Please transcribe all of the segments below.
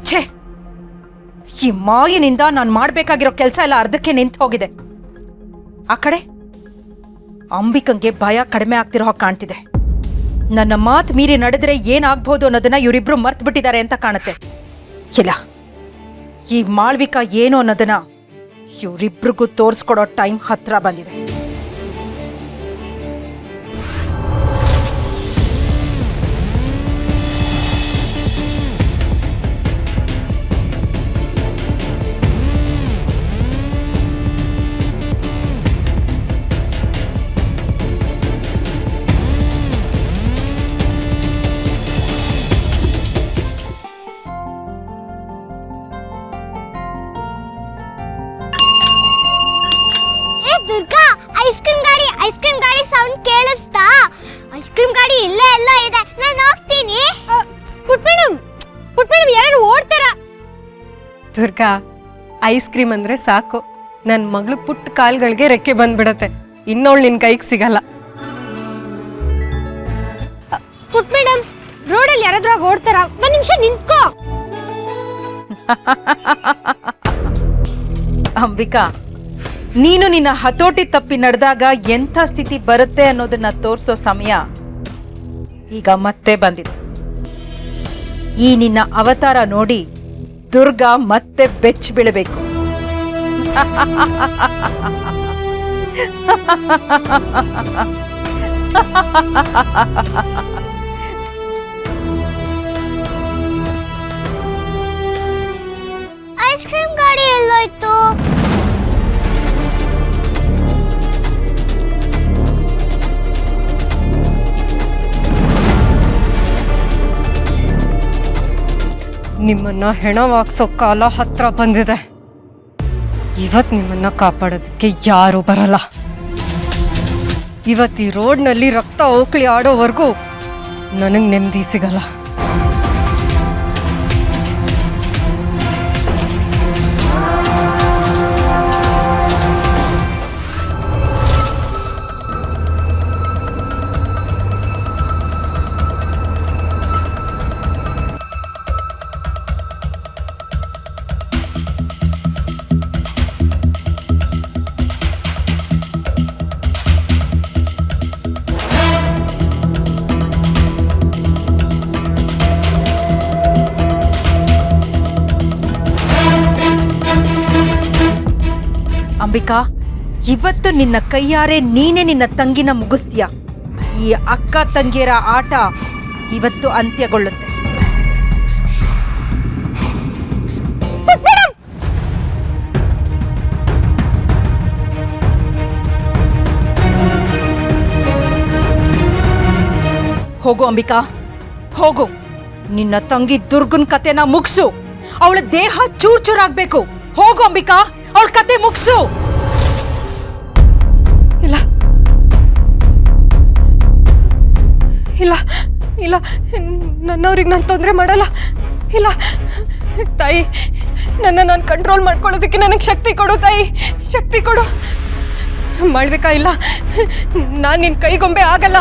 ಛೇ, ಈ ಮಾಯಿನಿಂದ ನಾನು ಮಾಡ್ಬೇಕಾಗಿರೋ ಕೆಲಸ ಎಲ್ಲ ಅರ್ಧಕ್ಕೆ ನಿಂತು ಹೋಗಿದೆ. ಆ ಕಡೆ ಅಂಬಿಕಂಗೆ ಭಯ ಕಡಿಮೆ ಆಗ್ತಿರೋ ಹಾಗೆ ಕಾಣ್ತಿದೆ. ನನ್ನ ಮಾತು ಮೀರಿ ನಡೆದ್ರೆ ಏನಾಗ್ಬೋದು ಅನ್ನೋದನ್ನ ಇವರಿಬ್ರು ಮರ್ತು ಬಿಟ್ಟಿದ್ದಾರೆ ಅಂತ ಕಾಣುತ್ತೆ. ಇಲ್ಲ, ಈ ಮಾಳ್ವಿಕಾ ಏನು ಅನ್ನೋದನ್ನ ಇವರಿಬ್ರಿಗೂ ತೋರಿಸ್ಕೊಡೋ ಟೈಮ್ ಹತ್ರ ಬಂದಿದೆ. ದುರ್ಗಾ, ಐಸ್ ಕ್ರೀಮ್ ಗಾಡಿ ಸೌಂಡ್ ಕೇಳಿಸ್ತಾ? ಐಸ್ ಕ್ರೀಮ್ ಗಾಡಿ ಇಲ್ಲೇ ಎಲ್ಲ ಇದೆ, ನಾನು ಹೋಗ್ತೀನಿ. ಪುಟ್ ಮೇಡಮ್ ಯಾರು ಓಡ್ತಾರ? ದುರ್ಗಾ, ಐಸ್ ಕ್ರೀಮ್ ಅಂದ್ರೆ ಸಾಕು, ನನ್ನ ಮಗಳು ಪುಟ್ಟ ಕಾಲ್ಗಳಿಗೆ ರೆಕ್ಕೆ ಬಂದ್ಬಿಡತ್ತೆ. ಇನ್ನೋಳು ನಿನ್ ಕೈಗೆ ಸಿಗಲ್ಲ. ಪುಟ್ ಮೇಡಮ್, ರೋಡಲ್ಲಿ ಯಾರಾದ್ರೂ ಓಡ್ತಾರ? ಒಂದ್ ನಿಮಿಷ ನಿಂತ್ಕೋ. ಅಂಬಿಕಾ, ನೀನು ನಿನ್ನ ಹತೋಟಿ ತಪ್ಪಿ ನಡೆದಾಗ ಎಂಥ ಸ್ಥಿತಿ ಬರುತ್ತೆ ಅನ್ನೋದನ್ನ ತೋರಿಸೋ ಸಮಯ ಈಗ ಮತ್ತೆ ಬಂದಿದೆ. ಈ ನಿನ್ನ ಅವತಾರ ನೋಡಿ ದುರ್ಗಾ ಮತ್ತೆ ಬೆಚ್ಚಿ ಬೀಳಬೇಕು. ಐಸ್ ಕ್ರೀಮ್ ಗಾಡಿ ಎಲ್ಲೋಯ್ತು? ನಿಮ್ಮನ್ನ ಹೆಣವಾಗ್ಸೋ ಕಾಲ ಹತ್ರ ಬಂದಿದೆ. ಇವತ್ ನಿಮ್ಮನ್ನ ಕಾಪಾಡೋದಕ್ಕೆ ಯಾರು ಬರಲ್ಲ. ಇವತ್ತು ಈ ರೋಡ್ನಲ್ಲಿ ರಕ್ತ ಓಕ್ಲಿ ಆಡೋವರೆಗೂ ನನಗೆ ನೆಮ್ಮದಿ ಸಿಗಲ್ಲ. ಅಂಬಿಕಾ, ಇವತ್ತು ನಿನ್ನ ಕೈಯಾರೆ ನೀನೇ ನಿನ್ನ ತಂಗಿನ ಮುಗಿಸ್ತೀಯ. ಈ ಅಕ್ಕ ತಂಗಿಯರ ಆಟ ಇವತ್ತು ಅಂತ್ಯಗೊಳ್ಳುತ್ತೆ. ಹೋಗು ಅಂಬಿಕಾ, ಹೋಗು. ನಿನ್ನ ತಂಗಿ ದುರ್ಗನ್ ಕತೆನ ಮುಗಿಸು. ಅವಳ ದೇಹ ಚೂರ್ ಚೂರಾಗ್ಬೇಕು. ಹೋಗು ಅಂಬಿಕಾ, ಅವಳ ಕತೆ ಮುಗಿಸು. ಇಲ್ಲ ಇಲ್ಲ ಇಲ್ಲ, ನನ್ನವ್ರಿಗೆ ನಾನು ತೊಂದರೆ ಮಾಡಲ್ಲ. ಇಲ್ಲ ತಾಯಿ, ನಾನು ಕಂಟ್ರೋಲ್ ಮಾಡ್ಕೊಳ್ಳೋದಕ್ಕೆ ನನಗೆ ಶಕ್ತಿ ಕೊಡು ತಾಯಿ, ಶಕ್ತಿ ಕೊಡು. ಮಾಡ್ಬೇಕಾ? ಇಲ್ಲ, ನಾನು ನಿನ್ನ ಕೈಗೊಂಬೆ ಆಗಲ್ಲ.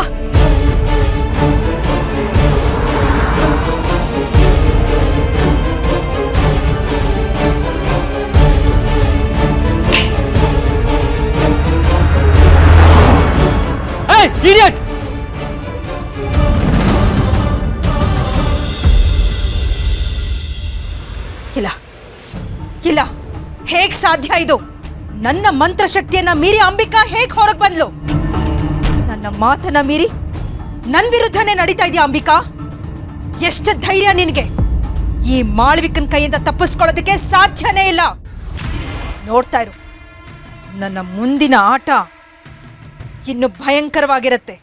Idiot! ಇಲ್ಲ ಇಲ್ಲ, ಹೇಗ್ ಸಾಧ್ಯ ಇದು? ನನ್ನ ಮಂತ್ರಶಕ್ತಿಯನ್ನ ಮೀರಿ ಅಂಬಿಕಾ ಹೇಗ್ ಹೊರಗೆ ಬಂದ್ಲು? ನನ್ನ ಮಾತನ್ನ ಮೀರಿ ನನ್ನ ವಿರುದ್ಧನೇ ನಡೀತಾ ಇದೆಯಾ ಅಂಬಿಕಾ? ಎಷ್ಟು ಧೈರ್ಯ ನಿನಗೆ? ಈ ಮಾಳ್ವಿಕನ್ ಕೈಯಿಂದ ತಪ್ಪಿಸ್ಕೊಳ್ಳೋದಕ್ಕೆ ಸಾಧ್ಯನೇ ಇಲ್ಲ. ನೋಡ್ತಾ ಇರು, ನನ್ನ ಮುಂದಿನ ಆಟ ಇನ್ನು ಭಯಂಕರವಾಗಿರುತ್ತೆ.